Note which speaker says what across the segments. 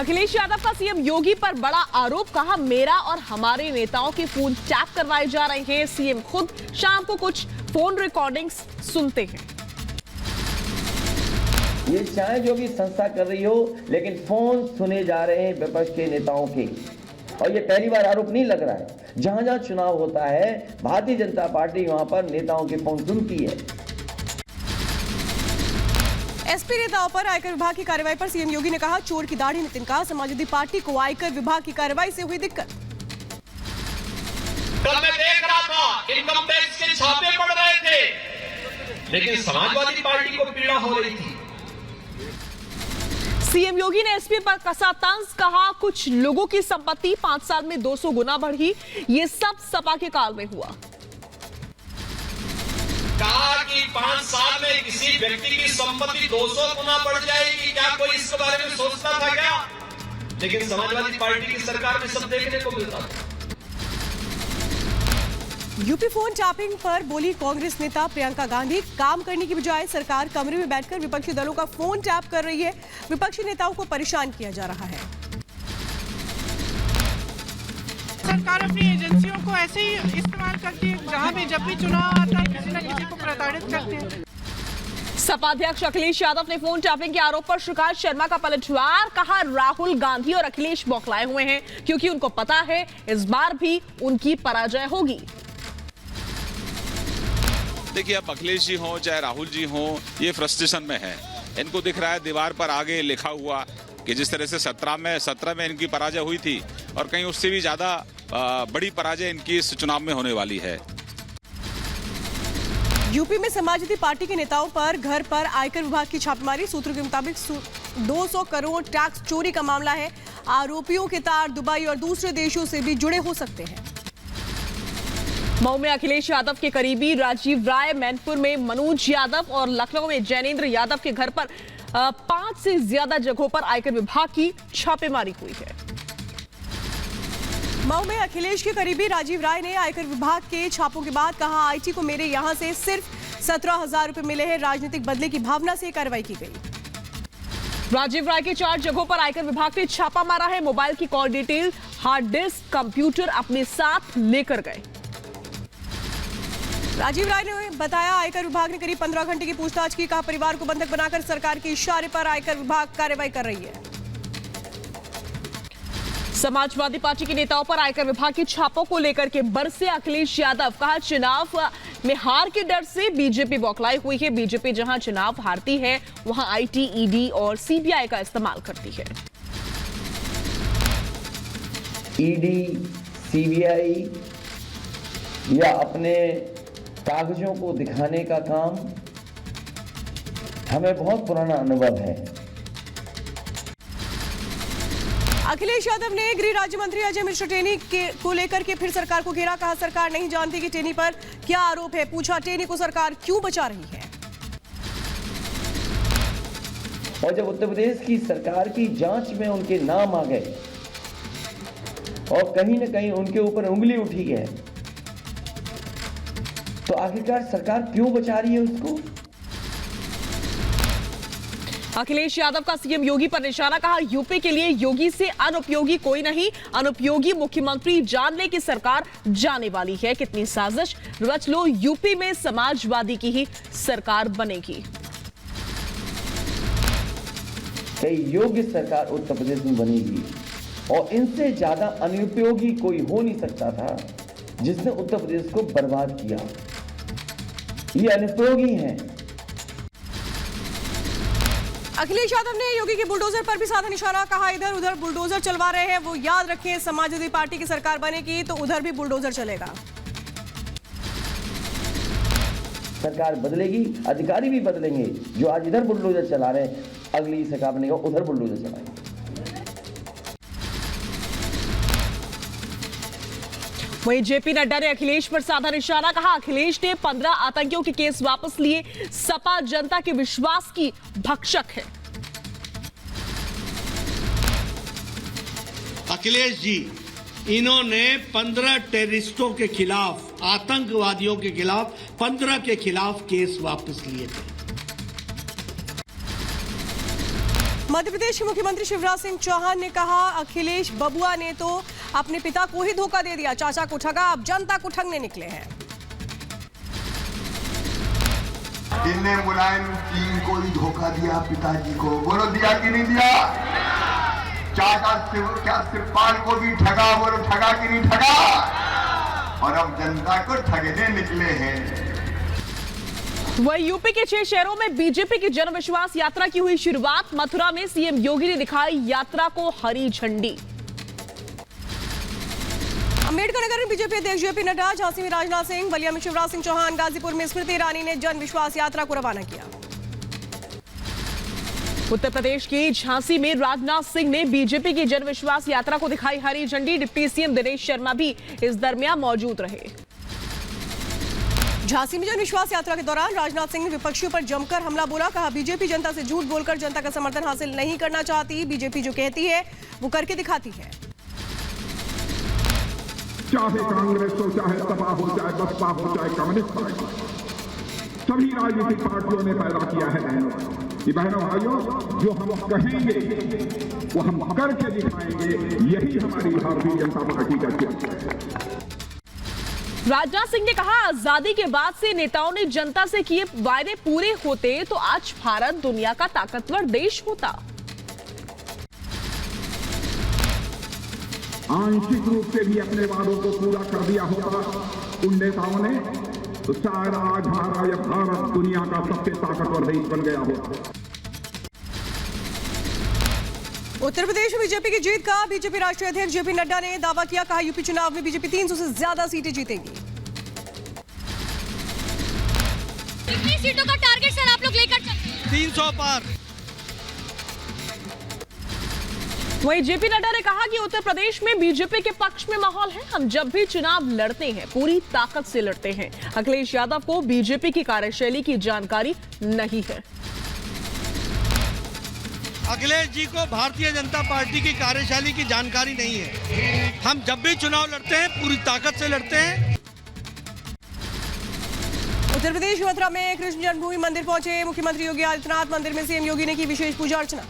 Speaker 1: अखिलेश यादव का सीएम योगी पर बड़ा आरोप, कहा मेरा और हमारे नेताओं के फोन टैप करवाए जा रहे हैं। सीएम खुद शाम को कुछ फोन रिकॉर्डिंग्स सुनते हैं।
Speaker 2: ये चाहे जो भी संस्था कर रही हो, लेकिन फोन सुने जा रहे हैं विपक्ष के नेताओं के, और ये पहली बार आरोप नहीं लग रहा है। जहां जहां चुनाव होता है, भारतीय जनता पार्टी वहां पर नेताओं के फोन सुनती है।
Speaker 3: एसपी नेताओं पर आयकर विभाग की कार्रवाई पर सीएम योगी ने कहा, चोर की दाढ़ी नितिन का, समाजवादी पार्टी को आयकर विभाग की कार्रवाई से हुई दिक्कत।
Speaker 4: कल मैं देख रहा था इनकम टैक्स के छापे पड़ रहे थे, लेकिन समाजवादी पार्टी को पीड़ा हो रही थी।
Speaker 1: सीएम योगी ने एसपी पर कसा तंज, कहा कुछ लोगों की संपत्ति 5 साल में 200 गुना बढ़ी। ये सब सपा के काल में हुआ।
Speaker 4: कहा कि 5 साल में किसी व्यक्ति की संपत्ति 200 गुना बढ़ जाएगी, क्या कोई इसके बारे में सोचता था क्या? लेकिन समाजवादी पार्टी की सरकार में सब देखने को मिलता था।
Speaker 3: यूपी फोन टैपिंग पर बोली कांग्रेस नेता प्रियंका गांधी, काम करने की बजाय सरकार कमरे में बैठकर विपक्षी दलों का फोन टैप कर रही है। विपक्षी नेताओं को परेशान किया जा रहा है।
Speaker 5: सरकार अपनी एजेंसियों को ऐसे ही इस्तेमाल करती है, जहां भी जब भी चुनाव आता है किसी न किसी को प्रताड़ित करते हैं।
Speaker 1: सपा अध्यक्ष अखिलेश यादव ने फोन टैपिंग के आरोप पर श्रीकांत शर्मा का पलटवार, कहा राहुल गांधी और अखिलेश बौखलाए हुए हैं क्योंकि उनको पता है इस बार भी उनकी पराजय होगी।
Speaker 6: देखिए, अब अखिलेश जी हों चाहे राहुल जी हों, ये फ्रस्ट्रेशन में है। इनको दिख रहा है दीवार पर आगे लिखा हुआ कि जिस तरह से 17 में इनकी पराजय हुई थी, और कहीं उससे भी ज्यादा बड़ी पराजय इनकी इस चुनाव में होने वाली है।
Speaker 3: यूपी में समाजवादी पार्टी के नेताओं पर घर पर आयकर विभाग की छापेमारी, सूत्रों के मुताबिक 200 करोड़ टैक्स चोरी का मामला है। आरोपियों के तार दुबई और दूसरे देशों से भी जुड़े हो सकते हैं।
Speaker 1: मऊ में अखिलेश यादव के करीबी राजीव राय, मैनपुर में मनोज यादव और लखनऊ में जैनेंद्र यादव के घर पर 5 से ज्यादा जगहों पर आयकर विभाग की छापेमारी हुई है।
Speaker 3: मऊ में अखिलेश के करीबी राजीव राय ने आयकर विभाग के छापों के बाद कहा, आईटी को मेरे यहां से सिर्फ 17,000 रुपए मिले हैं। राजनीतिक बदले की भावना से कार्रवाई की गई।
Speaker 1: राजीव राय के 4 जगहों पर आयकर विभाग ने छापा मारा है। मोबाइल की call detail, hard disk, computer अपने साथ लेकर गए।
Speaker 3: राजीव राय ने बताया, आयकर विभाग ने करीब 15 घंटे की पूछताछ की। कहा, परिवार को बंधक बनाकर सरकार के इशारे पर आयकर विभाग कार्रवाई कर रही है।
Speaker 1: समाजवादी पार्टी के नेताओं पर आयकर विभाग के छापों को लेकर के बरसे अखिलेश यादव, कहा चुनाव में हार के डर से बीजेपी बौखलाई हुई है। बीजेपी जहां चुनाव हारती है वहां आईटी, ईडी और सीबीआई का इस्तेमाल करती है।
Speaker 2: ईडी, सीबीआई या अपने कागजों को दिखाने का काम हमें बहुत पुराना अनुभव है।
Speaker 3: अखिलेश यादव ने गृह राज्य मंत्री अजय मिश्र टेनी को लेकर के फिर सरकार को घेरा। कहा, सरकार नहीं जानती कि टेनी पर क्या आरोप है। पूछा, टेनी को सरकार क्यों बचा रही है।
Speaker 2: और जब उत्तर प्रदेश की सरकार की जांच में उनके नाम आ गए और कहीं न कहीं उनके ऊपर उंगली उठी है, तो आखिरकार सरकार क्यों बचा रही है उसको।
Speaker 1: अखिलेश यादव का सीएम योगी पर निशाना, कहा यूपी के लिए योगी से अनुपयोगी कोई नहीं। अनुपयोगी मुख्यमंत्री जान ले कि सरकार जाने वाली है। कितनी साजिश रच लो, यूपी में समाजवादी की ही सरकार बनेगी।
Speaker 2: कई योग्य सरकार उत्तर प्रदेश में बनेगी, और इनसे ज्यादा अनुपयोगी कोई हो नहीं सकता था जिसने उत्तर प्रदेश को बर्बाद किया। ये अनुपयोगी हैं।
Speaker 3: अखिलेश यादव ने योगी के बुलडोजर पर भी साधा निशाना। कहा, इधर उधर बुलडोजर चलवा रहे हैं वो याद रखें, समाजवादी पार्टी की सरकार बनेगी तो उधर भी बुलडोजर चलेगा।
Speaker 2: सरकार बदलेगी, अधिकारी भी बदलेंगे। जो आज इधर बुलडोजर चला रहे हैं, अगली सरकार बनेगा उधर बुलडोजर चलाएंगे।
Speaker 1: वहीं जेपी नड्डा ने अखिलेश पर साधा निशाना। कहा, अखिलेश ने 15 आतंकियों के केस वापस लिए। सपा जनता के विश्वास की भक्षक है।
Speaker 7: अखिलेश जी, इन्होंने 15 टेररिस्टों के खिलाफ, आतंकवादियों के खिलाफ 15 के खिलाफ केस वापस लिए थे।
Speaker 3: मध्य प्रदेश के मुख्यमंत्री शिवराज सिंह चौहान ने कहा, अखिलेश बबुआ ने तो अपने पिता को ही धोखा दे दिया, चाचा को ठगा, अब जनता को ठगने निकले हैं।
Speaker 8: इनने मुलायम सिंह को ही धोखा दिया पिताजी को, बोलो दिया कि नहीं दिया? चाचा शिवपाल को भी ठगा, बोलो ठगा कि नहीं ठगा? और अब जनता को ठगने निकले हैं।
Speaker 1: वही यूपी के 6 शहरों में बीजेपी की जन विश्वास यात्रा की हुई शुरुआत। मथुरा में सीएम योगी ने दिखाई यात्रा को हरी झंडी।
Speaker 3: अम्बेडकर नगर में बीजेपी अध्यक्ष जेपी नड्डा, झांसी में राजनाथ सिंह, बलिया में शिवराज सिंह चौहान, गाजीपुर में स्मृति ईरानी ने जन विश्वास यात्रा को रवाना किया।
Speaker 1: उत्तर प्रदेश के झांसी में राजनाथ सिंह ने बीजेपी की जन विश्वास यात्रा को दिखाई हरी झंडी। डिप्टी सीएम दिनेश शर्मा भी इस दरमियान मौजूद रहे।
Speaker 3: झांसी में जन विश्वास यात्रा के दौरान राजनाथ सिंह ने विपक्षियों पर जमकर हमला बोला। कहा, बीजेपी जनता से झूठ बोलकर जनता का समर्थन हासिल नहीं करना चाहती, बीजेपी जो कहती है वो करके दिखाती है।
Speaker 9: चाहे कांग्रेस हो, चाहे सपा हो, चाहे बसपा हो, चाहे कम्युनिस्ट पार्टी, सभी राजनीतिक पार्टियों ने पैदा किया है बहनों भाइयों, जो हम कहेंगे वो हम करके दिखाएंगे, यही हमारी भारतीय जनता पार्टी का चरित्र है।
Speaker 1: राजनाथ सिंह ने कहा, आजादी के बाद से नेताओं ने जनता से किए वायदे पूरे होते तो आज भारत दुनिया का ताकतवर देश होता।
Speaker 9: आंशिक रूप से भी अपने वादों को पूरा कर दिया होता उन नेताओं ने, तो शायद आज भारत दुनिया का सबसे ताकतवर देश बन गया होता।
Speaker 3: उत्तर प्रदेश में बीजेपी की जीत का बीजेपी राष्ट्रीय अध्यक्ष जेपी नड्डा ने दावा किया। कहा, यूपी चुनाव में बीजेपी 300 से ज्यादा सीटें जीतेगी।
Speaker 10: कितनी सीटों का टारगेट सर आप लोग लेकर चलते हैं?
Speaker 7: 300 पार।
Speaker 1: वहीं जेपी नड्डा ने कहा कि उत्तर प्रदेश में बीजेपी के पक्ष में माहौल है। हम जब भी चुनाव लड़ते हैं पूरी ताकत से लड़ते हैं। अखिलेश यादव को बीजेपी की कार्यशैली की जानकारी नहीं है।
Speaker 7: अखिलेश जी को भारतीय जनता पार्टी की कार्यशैली की जानकारी नहीं है। हम जब भी चुनाव लड़ते हैं पूरी ताकत से लड़ते हैं।
Speaker 3: उत्तर प्रदेश मथुरा में कृष्ण जन्मभूमि मंदिर पहुंचे मुख्यमंत्री योगी आदित्यनाथ। मंदिर में सीएम योगी ने की विशेष पूजा अर्चना।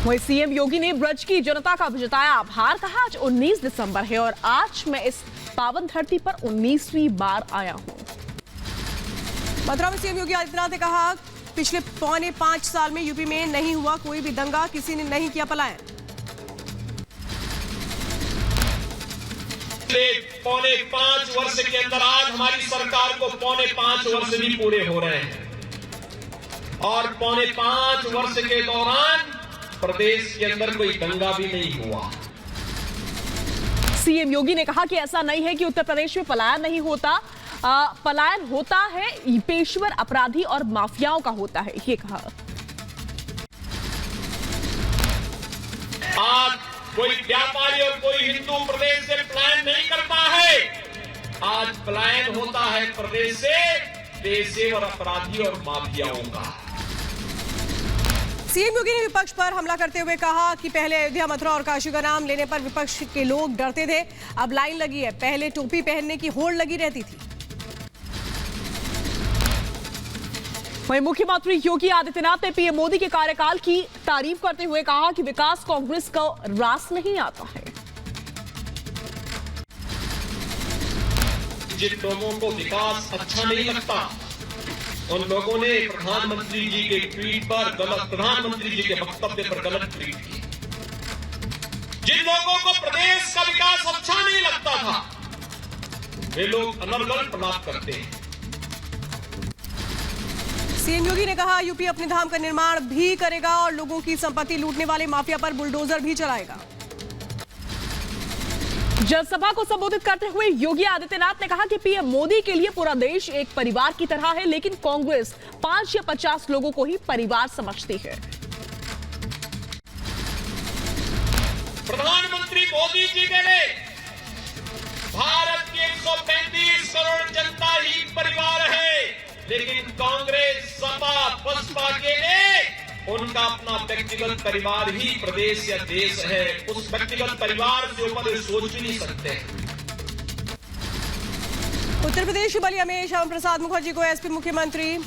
Speaker 1: वहीं सीएम योगी ने ब्रज की जनता का जताया आभार। कहा, आज 19 दिसंबर है और आज मैं इस पावन धरती पर 19वीं बार आया हूं।
Speaker 3: मथुरा में सीएम योगी आदित्यनाथ ने कहा, पिछले 4.25 साल में यूपी में नहीं हुआ कोई भी दंगा, किसी ने नहीं किया पलायन।
Speaker 4: 4.25 वर्ष के अंदर आज हमारी सरकार को 4.25 वर्ष भी पूरे हो रहे हैं और 4.25 वर्ष के दौरान प्रदेश के अंदर कोई दंगा भी नहीं हुआ।
Speaker 1: सीएम योगी ने कहा कि ऐसा नहीं है कि उत्तर प्रदेश में पलायन नहीं होता, पलायन होता है, पेशेवर अपराधी और माफियाओं का होता है, ये कहा।
Speaker 4: आज कोई व्यापारी और कोई हिंदू प्रदेश से पलायन नहीं करता है। आज पलायन होता है प्रदेश से पेशेवर अपराधी और माफियाओं का।
Speaker 3: सीएम योगी ने विपक्ष पर हमला करते हुए कहा कि पहले अयोध्या, मथुरा और काशी का नाम लेने पर विपक्ष के लोग डरते थे, अब लाइन लगी है। पहले टोपी पहनने की होड़ लगी रहती थी।
Speaker 1: वहीं मुख्यमंत्री योगी आदित्यनाथ ने पीएम मोदी के कार्यकाल की तारीफ करते हुए कहा कि विकास कांग्रेस को रास नहीं आता है।
Speaker 4: जिन लोगों को विकास अच्छा नहीं लगता उन लोगों ने प्रधानमंत्री जी के ट्वीट पर गलत, प्रधानमंत्री जी के वक्तव्य पर गलत ट्वीट की। जिन लोगों को प्रदेश का विकास अच्छा नहीं लगता था वे लोग अनर्गल प्रलाप करते हैं।
Speaker 3: सीएम योगी ने कहा, यूपी अपने धाम का निर्माण भी करेगा और लोगों की संपत्ति लूटने वाले माफिया पर बुलडोजर भी चलाएगा।
Speaker 1: जनसभा को संबोधित करते हुए योगी आदित्यनाथ ने कहा कि पीएम मोदी के लिए पूरा देश एक परिवार की तरह है, लेकिन कांग्रेस 5 या 50 लोगों को ही परिवार समझती है।
Speaker 4: प्रधानमंत्री मोदी जी के लिए भारत की 135 करोड़ जनता ही परिवार है, लेकिन कांग्रेस, सपा, बसपा के लिए उनका अपना व्यक्तिगत परिवार ही प्रदेश या देश है। उस व्यक्तिगत परिवार से ऊपर सोच भी नहीं सकते।
Speaker 3: उत्तर प्रदेश के बलिया में श्यामा प्रसाद मुखर्जी को एसपी मुख्यमंत्री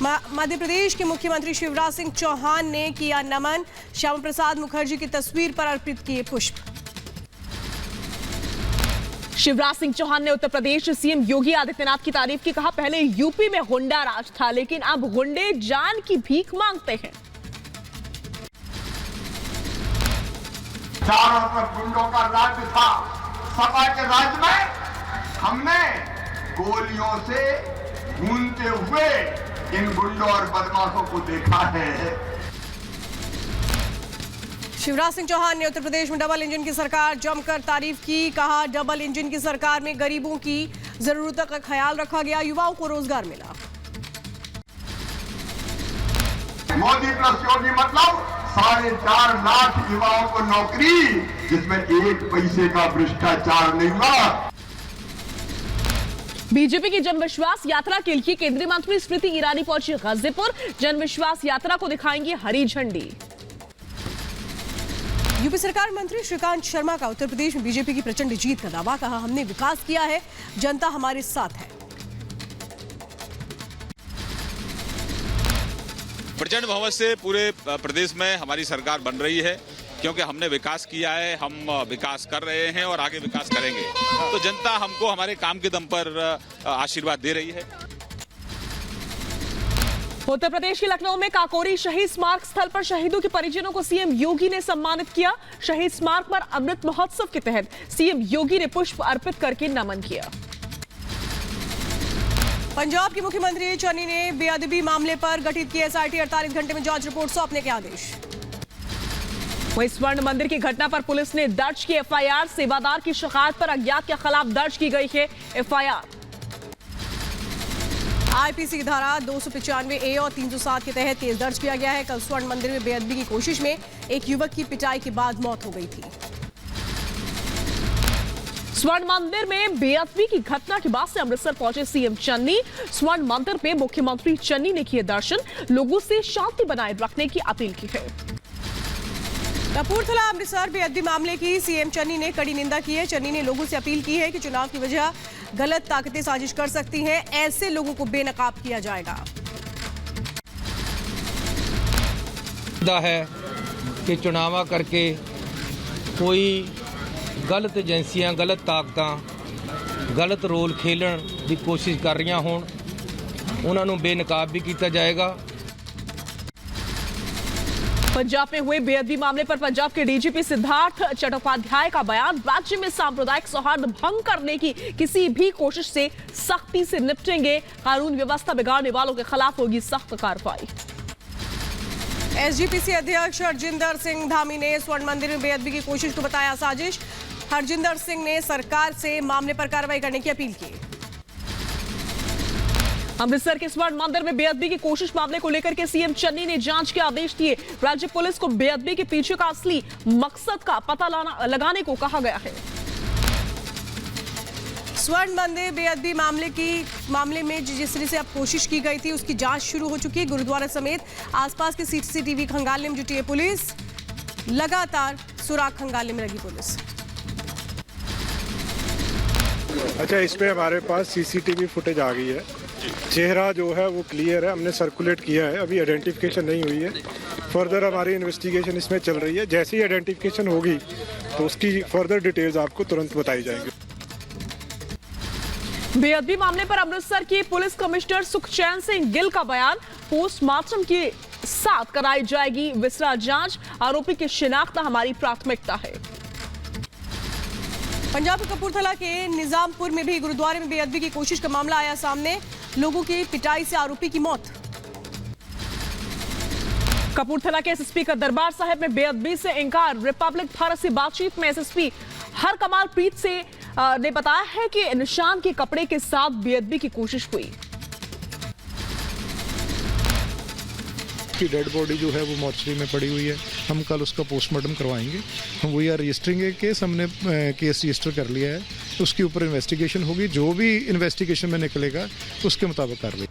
Speaker 3: मध्य प्रदेश के मुख्यमंत्री शिवराज सिंह चौहान ने किया नमन, श्यामा प्रसाद मुखर्जी की तस्वीर पर अर्पित किए पुष्प।
Speaker 1: शिवराज सिंह चौहान ने उत्तर प्रदेश सीएम योगी आदित्यनाथ की तारीफ की, कहा पहले यूपी में गुंडा राज था लेकिन अब गुंडे जान की भीख मांगते हैं।
Speaker 8: चारों तरफ गुंडों का राज्य था, सपा के राज्य में हमने गोलियों से घूमते हुए इन गुंडों और बदमाशों को देखा है।
Speaker 3: शिवराज सिंह चौहान ने उत्तर प्रदेश में डबल इंजन की सरकार जमकर तारीफ की, कहा डबल इंजन की सरकार में गरीबों की जरूरतों का ख्याल रखा गया, युवाओं को रोजगार मिला।
Speaker 8: मोदी प्लस योगी मतलब 4.5 लाख युवाओं को नौकरी, जिसमें 1 पैसे का भ्रष्टाचार नहीं हुआ।
Speaker 1: बीजेपी की जन विश्वास यात्रा के लिए केंद्रीय मंत्री स्मृति ईरानी पहुंची गाजीपुर, जन विश्वास यात्रा को दिखाएंगी हरी झंडी।
Speaker 3: यूपी सरकार मंत्री श्रीकांत शर्मा का उत्तर प्रदेश में बीजेपी की प्रचंड जीत का दावा, कहा हमने विकास किया है, जनता हमारे साथ है।
Speaker 6: प्रचंड बहुमत से पूरे प्रदेश में हमारी सरकार बन रही है, क्योंकि हमने विकास किया है, हम विकास कर रहे हैं और आगे विकास करेंगे। तो जनता हमको हमारे काम के दम पर आशीर्वाद दे रही है।
Speaker 1: उत्तर प्रदेश के लखनऊ में काकोरी शहीद स्मारक स्थल पर शहीदों के परिजनों को सीएम योगी ने सम्मानित किया। शहीद स्मारक पर अमृत महोत्सव के तहत सीएम योगी ने पुष्प अर्पित करके नमन किया।
Speaker 3: पंजाब के मुख्यमंत्री चन्नी ने बेअदबी मामले पर गठित की एसआईटी, 48 घंटे में जांच रिपोर्ट सौंपने के आदेश।
Speaker 1: वहीं स्वर्ण मंदिर की घटना पर पुलिस ने दर्ज की एफआईआर, सेवादार की शिकायत पर अज्ञात के खिलाफ दर्ज की गई है एफआईआर। आईपीसी की धारा 295A और 307 के तहत केस दर्ज किया गया है। कल स्वर्ण मंदिर में बेअदबी की कोशिश में एक युवक की पिटाई के बाद मौत हो गई थी। स्वर्ण मंदिर में बेअदबी की घटना के बाद से अमृतसर पहुंचे सीएम चन्नी। स्वर्ण मंदिर में मुख्यमंत्री चन्नी ने किए दर्शन, लोगों से शांति बनाए रखने की अपील की है।
Speaker 3: कपूरथला अमृतसर बेअदबी मामले की सीएम चन्नी ने कड़ी निंदा की है। चन्नी ने लोगों से अपील की है कि चुनाव की वजह गलत ताकतें साजिश कर सकती हैं, ऐसे लोगों को बेनकाब किया जाएगा।
Speaker 11: है कि चुनाव करके कोई गलत एजेंसियां, गलत ताकतां, गलत रोल खेलन की कोशिश कर रही होण, उन्होंने बेनकाब भी किया जाएगा।
Speaker 1: पंजाब में हुए बेअदबी मामले पर पंजाब के डीजीपी सिद्धार्थ चट्टोपाध्याय का बयान, राज्य में सांप्रदायिक सौहार्द भंग करने की किसी भी कोशिश से सख्ती से निपटेंगे, कानून व्यवस्था बिगाड़ने वालों के खिलाफ होगी सख्त कार्रवाई।
Speaker 3: एसजीपीसी अध्यक्ष हरजिंदर सिंह धामी ने स्वर्ण मंदिर में बेअदबी की कोशिश को बताया साजिश। हरजिंदर सिंह ने सरकार से मामले पर कार्रवाई करने की अपील की।
Speaker 1: अमृतसर के स्वर्ण मंदिर में बेअदबी की कोशिश मामले को लेकर के सीएम चन्नी ने जांच के आदेश दिए। राज्य पुलिस को बेअदबी के पीछे का असली मकसद का पता लगाने को कहा गया है।
Speaker 3: स्वर्ण मंदिर बेअदबी मामले में जिस तरह से अब कोशिश की गई थी उसकी जांच शुरू हो चुकी है। गुरुद्वारा समेत आसपास के सीसीटीवी खंगालने में जुटी है पुलिस, लगातार सुराग खंगालने में लगी पुलिस।
Speaker 12: अच्छा, इस पे हमारे पास सीसीटीवी फुटेज आ गई है, चेहरा जो है वो क्लियर है, हमने सर्कुलेट किया है, अभी आइडेंटिफिकेशन नहीं हुई है। फर्दर हमारी इन्वेस्टिगेशन इसमें चल रही है, जैसे ही आइडेंटिफिकेशन होगी तो उसकी फर्दर डिटेल्स आपको तुरंत बताई जाएंगी।
Speaker 1: बेअदबी मामले पर अमृतसर की पुलिस कमिश्नर सुखचैन सिंह गिल का बयान, पोस्टमार्टम के साथ कराई जाएगी विसरा जांच, आरोपी की शिनाख्त हमारी प्राथमिकता है।
Speaker 3: पंजाब के कपूरथला के निजामपुर में भी गुरुद्वारे में बेअदबी की कोशिश का मामला आया सामने, लोगों की पिटाई से आरोपी की मौत।
Speaker 1: कपूरथला के एसएसपी का दरबार साहिब में बेअदबी से इंकार, रिपब्लिक भारत से बातचीत में एसएसपी हर कमाल प्रीत से ने बताया है कि निशान के कपड़े के साथ बेअदबी की कोशिश हुई।
Speaker 12: की डेड बॉडी जो है वो मॉर्चरी में पड़ी हुई है, हम कल उसका पोस्टमार्टम करवाएंगे। हम we are registering a case, हमने केस रजिस्टर कर लिया है, उसके ऊपर इन्वेस्टिगेशन होगी, जो भी इन्वेस्टिगेशन में निकलेगा उसके मुताबिक कार्रवाई।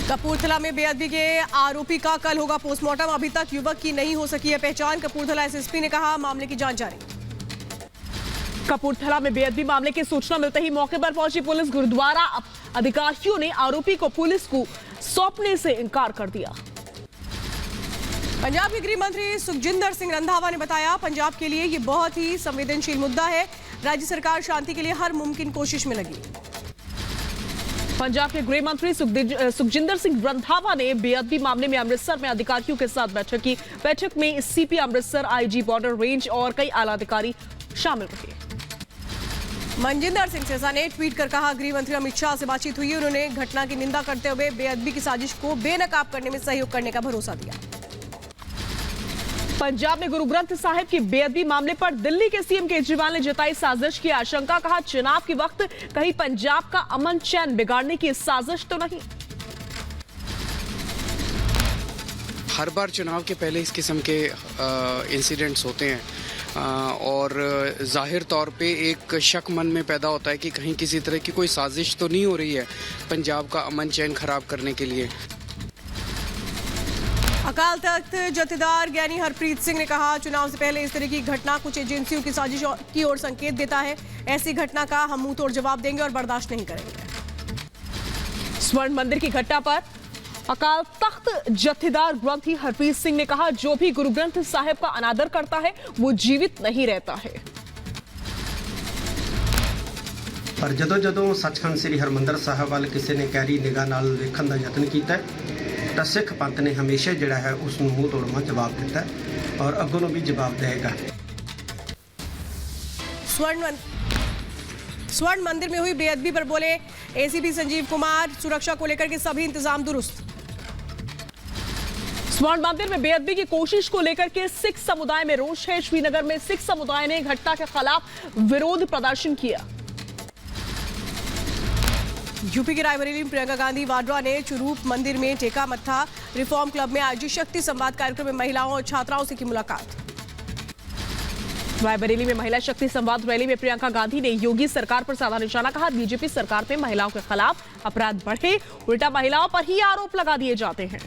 Speaker 3: कपूरथला में बेअदबी के आरोपी का कल होगा पोस्टमार्टम, अभी तक युवक की नहीं हो सकी है पहचान। कपूरथला एसएसपी ने कहा मामले की जांच जारी।
Speaker 1: कपूरथला में बेअदबी मामले की सूचना मिलते ही मौके पर पहुंची पुलिस, गुरुद्वारा अधिकारियों ने आरोपी को पुलिस को सौंपने से इनकार कर दिया।
Speaker 3: पंजाब के गृह मंत्री सुखजिंदर सिंह रंधावा ने बताया, पंजाब के लिए ये बहुत ही संवेदनशील मुद्दा है। राज्य सरकार शांति के लिए हर मुमकिन कोशिश में लगी।
Speaker 1: पंजाब के गृह मंत्री सुखजिंदर सिंह रंधावा ने बेअदबी मामले में अमृतसर में अधिकारियों के साथ बैठक की। बैठक में CP Amritsar, IG border range और कई आला अधिकारी शामिल रहे।
Speaker 3: मनजिंदर सिंह सिरसा ने ट्वीट कर कहा, गृह मंत्री अमित शाह से बातचीत हुई। उन्होंने घटना की निंदा करते हुए बेअदबी की साजिश को बेनकाब करने में सहयोग करने का भरोसा दिया।
Speaker 1: पंजाब में गुरु ग्रंथ साहिब की बेअदबी मामले पर दिल्ली के सीएम केजरीवाल ने जताई साजिश की आशंका। कहा, चुनाव के वक्त कहीं पंजाब का अमन चैन बिगाड़ने की साजिश तो नहीं।
Speaker 13: हर बार चुनाव के पहले इस किस्म के इंसिडेंट्स होते हैं और जाहिर तौर पे एक शक मन में पैदा होता है कि कहीं किसी तरह की कोई साजिश तो नहीं हो रही है पंजाब का अमन चैन खराब करने के लिए।
Speaker 3: अकाल तख्त जथेदार ज्ञानी हरप्रीत सिंह ने कहा, चुनाव से पहले इस तरह की घटना कुछ एजेंसियों की साजिश की ओर संकेत देता है। ऐसी घटना का हम मुंह तोड़ जवाब देंगे और बर्दाश्त नहीं करेंगे।
Speaker 1: स्वर्ण मंदिर की घटना पर अकाल तख्त जथेदार ग्रंथी हरप्रीत सिंह ने कहा, जो भी गुरु ग्रंथ साहिब का अनादर करता है वो जीवित नहीं रहता है।
Speaker 14: पर ਜਦੋਂ सचखंड श्री हरमंदर साहब वाल किसी ने गहरी निगाह नाल देखण दा यतन कीता ਤਾਂ सिख पंथ ने हमेशा जिहड़ा है उस नूं मूंह तोड़वा जवाब दिता और अगों भी जवाब देगा।
Speaker 3: स्वर्ण मंदिर में हुई बेअदबी पर बोले एसीपी संजीव कुमार, सुरक्षा को लेकर के सभी इंतजाम दुरुस्त।
Speaker 1: स्वर्ण मंदिर में बेअदबी की कोशिश को लेकर के सिख समुदाय में रोष है। श्रीनगर में सिख समुदाय ने घटना के खिलाफ विरोध प्रदर्शन किया।
Speaker 3: यूपी के रायबरेली में प्रियंका गांधी वाड्रा ने चुरूप मंदिर में टेका मत्था। रिफॉर्म क्लब में आयोजित शक्ति संवाद कार्यक्रम में महिलाओं और छात्राओं से की मुलाकात।
Speaker 1: रायबरेली में महिला शक्ति संवाद रैली में प्रियंका गांधी ने योगी सरकार पर साधा निशाना। कहा, बीजेपी सरकार में महिलाओं के खिलाफ अपराध बढ़े, उल्टा महिलाओं पर ही आरोप लगा दिए जाते हैं।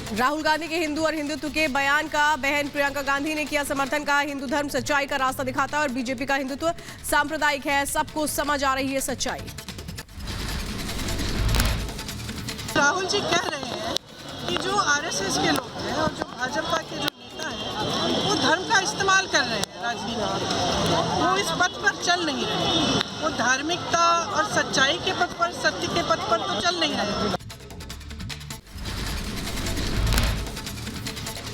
Speaker 3: राहुल गांधी के हिंदू और हिंदुत्व के बयान का बहन प्रियंका गांधी ने किया समर्थन। कहा, हिंदू धर्म सच्चाई का रास्ता दिखाता है और बीजेपी का हिंदुत्व सांप्रदायिक है। सबको समझ आ रही है सच्चाई।
Speaker 5: राहुल जी कह रहे हैं कि जो आरएसएस के लोग हैं और जो भाजपा के जो नेता हैं वो धर्म का इस्तेमाल कर रहे हैं राजनीति में। वो इस पथ पर चल नहीं रहे। वो धार्मिकता और सच्चाई के पथ पर, सत्य के पथ पर तो चल नहीं रहे।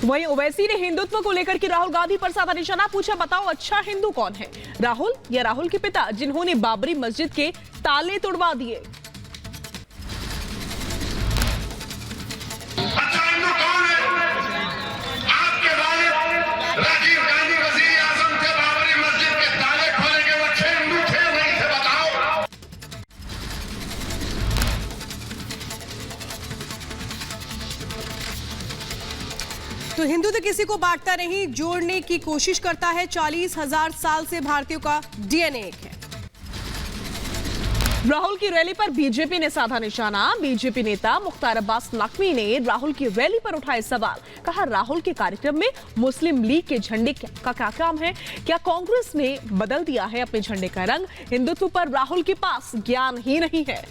Speaker 1: वहीं ओवैसी ने हिंदुत्व को लेकर के राहुल गांधी पर साधा निशाना। पूछा, बताओ अच्छा हिंदू कौन है, राहुल या राहुल के पिता जिन्होंने बाबरी मस्जिद के ताले तोड़वा दिए।
Speaker 8: अच्छा हिंदू कौन है? आपके वालिद राजीव गांधी वजीर आजम थे, बाबरी मस्जिद के ताले खोले के वो अच्छे हिंदू थे नहीं थे? बताओ।
Speaker 3: तो हिंदू तो किसी को बांटता नहीं, जोड़ने की कोशिश करता है। 40,000 साल से भारतीयों का डीएनए एक है।
Speaker 1: राहुल की रैली पर बीजेपी ने साधा निशाना। बीजेपी नेता मुख्तार अब्बास नकवी ने राहुल की रैली पर उठाए सवाल। कहा, राहुल के कार्यक्रम में मुस्लिम लीग के झंडे का क्या काम है? क्या कांग्रेस ने बदल दिया है अपने झंडे का रंग? हिंदुत्व पर राहुल के पास ज्ञान ही नहीं है।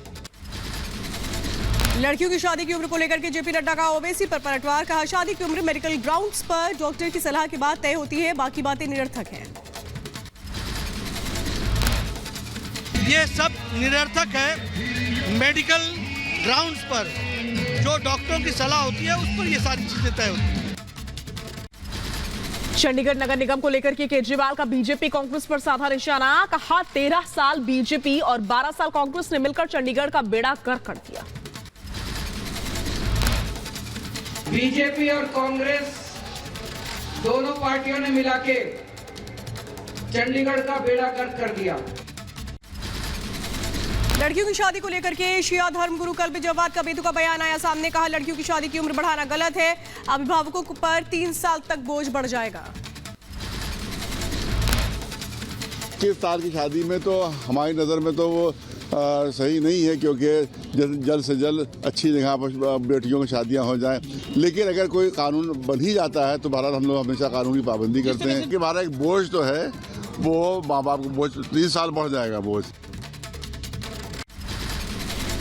Speaker 3: लड़कियों की शादी की उम्र को लेकर के जेपी नड्डा का ओवैसी पर पलटवार। कहा, शादी की उम्र मेडिकल ग्राउंड्स पर डॉक्टर की सलाह के बाद तय होती है, बाकी बातें निरर्थक हैं।
Speaker 7: ये सब निरर्थक है। मेडिकल ग्राउंड्स पर जो डॉक्टरों की सलाह होती है उस पर ये सारी चीजें तय होती हैं।
Speaker 1: चंडीगढ़ नगर निगम को लेकर के केजरीवाल का बीजेपी कांग्रेस पर साधा निशाना। कहा, 13 साल बीजेपी और 12 साल कांग्रेस ने मिलकर चंडीगढ़ का बेड़ा गर्क कर दिया।
Speaker 15: बीजेपी और कांग्रेस दोनों पार्टियों ने मिलाके चंडीगढ़ का बेड़ा गर्क कर दिया।
Speaker 3: लड़कियों की शादी को लेकर के शिया धर्म गुरु कल्ब जवाद का बेतुका बयान आया सामने। कहा, लड़कियों की शादी की उम्र बढ़ाना गलत है, अभिभावकों पर 3 साल तक बोझ बढ़ जाएगा।
Speaker 16: 21 साल की शादी में तो हमारी नज़र में तो वो सही नहीं है, क्योंकि जल्द से जल्द अच्छी जगह पर बेटियों की शादियां हो जाएं। लेकिन अगर कोई कानून बन ही जाता है तो भारत हम लोग हमेशा कानून की पाबंदी करते हैं कि भारत एक बोझ तो है, वो माँ बाप को बोझ 30 साल बढ़ जाएगा बोझ।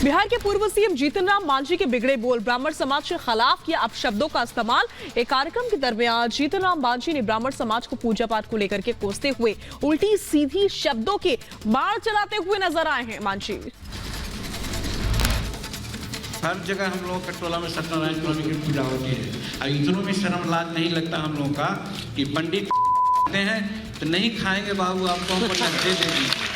Speaker 1: बिहार के पूर्व सीएम जीतन राम मांझी के बिगड़े बोल, ब्राह्मण समाज के खिलाफ किया अपशब्दों का इस्तेमाल। एक कार्यक्रम के दरमियान जीतन राम मांझी ने ब्राह्मण समाज को पूजा पाठ को लेकर के कोसते हुए उल्टी सीधी शब्दों के बाण चलाते हुए नजर आए हैं मांझी।
Speaker 17: हर जगह हम लोग का टोला में सत्यनारायण स्वामी की पूजा होती है और इतनों में शर्म लाज नहीं लगता हम लोग का कि पंडित कहते हैं तो नहीं खाएंगे बाबू, आपको हमको लगते दे दीजिए।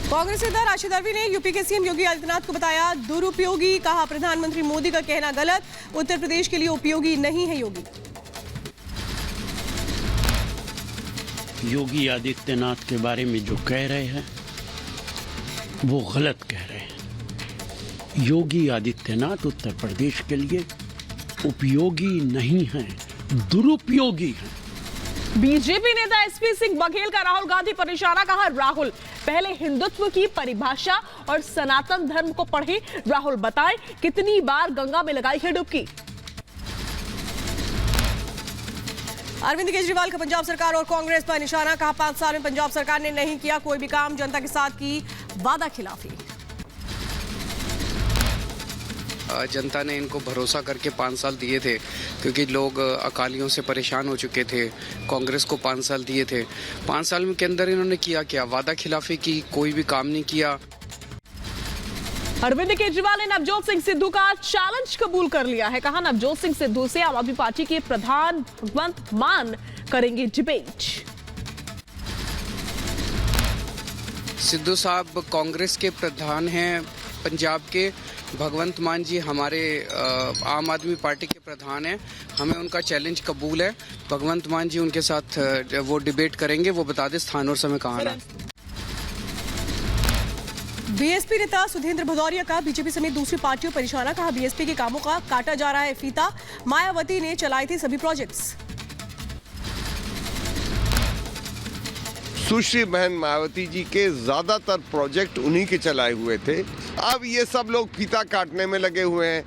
Speaker 3: कांग्रेस नेता राशिद अल्वी ने यूपी के सीएम योगी आदित्यनाथ को बताया दुरुपयोगी, कहा प्रधानमंत्री मोदी का कहना गलत, उत्तर प्रदेश के लिए उपयोगी नहीं है योगी।
Speaker 18: योगी आदित्यनाथ के बारे में जो कह रहे हैं वो गलत कह रहे हैं। योगी आदित्यनाथ उत्तर प्रदेश के लिए उपयोगी नहीं है, दुरुपयोगी है।
Speaker 1: बीजेपी नेता एसपी सिंह बघेल का राहुल गांधी पर निशाना, कहा राहुल पहले हिंदुत्व की परिभाषा और सनातन धर्म को पढ़े। राहुल बताएं कितनी बार गंगा में लगाई है डुबकी।
Speaker 3: अरविंद केजरीवाल का पंजाब सरकार और कांग्रेस पर निशाना, कहा 5 साल में पंजाब सरकार ने नहीं किया कोई भी काम, जनता के साथ की वादा खिलाफी।
Speaker 13: जनता ने इनको भरोसा करके 5 साल दिए थे क्योंकि लोग अकालियों से परेशान हो चुके थे। कांग्रेस को 5 साल दिए थे, 5 साल के अंदर इन्होंने किया क्या? वादा खिलाफी की, कोई भी काम नहीं किया।
Speaker 1: अरविंद केजरीवाल ने नवजोत सिंह सिद्धू का चैलेंज कबूल कर लिया है, कहा नवजोत सिंह सिद्धू से आम आदमी पार्टी के प्रधान भगवंत मान करेंगे डिबेट।
Speaker 13: सिद्धू साहब कांग्रेस के प्रधान हैं पंजाब के, भगवंत मान जी हमारे आम आदमी पार्टी के प्रधान हैं। हमें उनका चैलेंज कबूल है। भगवंत मान जी उनके साथ वो डिबेट करेंगे, वो बता दे स्थान और समय कहाँ है।
Speaker 3: बीएसपी नेता सुधींद्र भदौरिया का बीजेपी समेत दूसरी पार्टियों पर निशाना, कहा बीएसपी के कामों का काटा जा रहा है फीता, मायावती ने चलाई थी सभी प्रोजेक्ट्स।
Speaker 19: सुश्री बहन मायावती जी के ज्यादातर प्रोजेक्ट उन्हीं के चलाए हुए थे। अब ये सब लोग फीता काटने में लगे हुए हैं।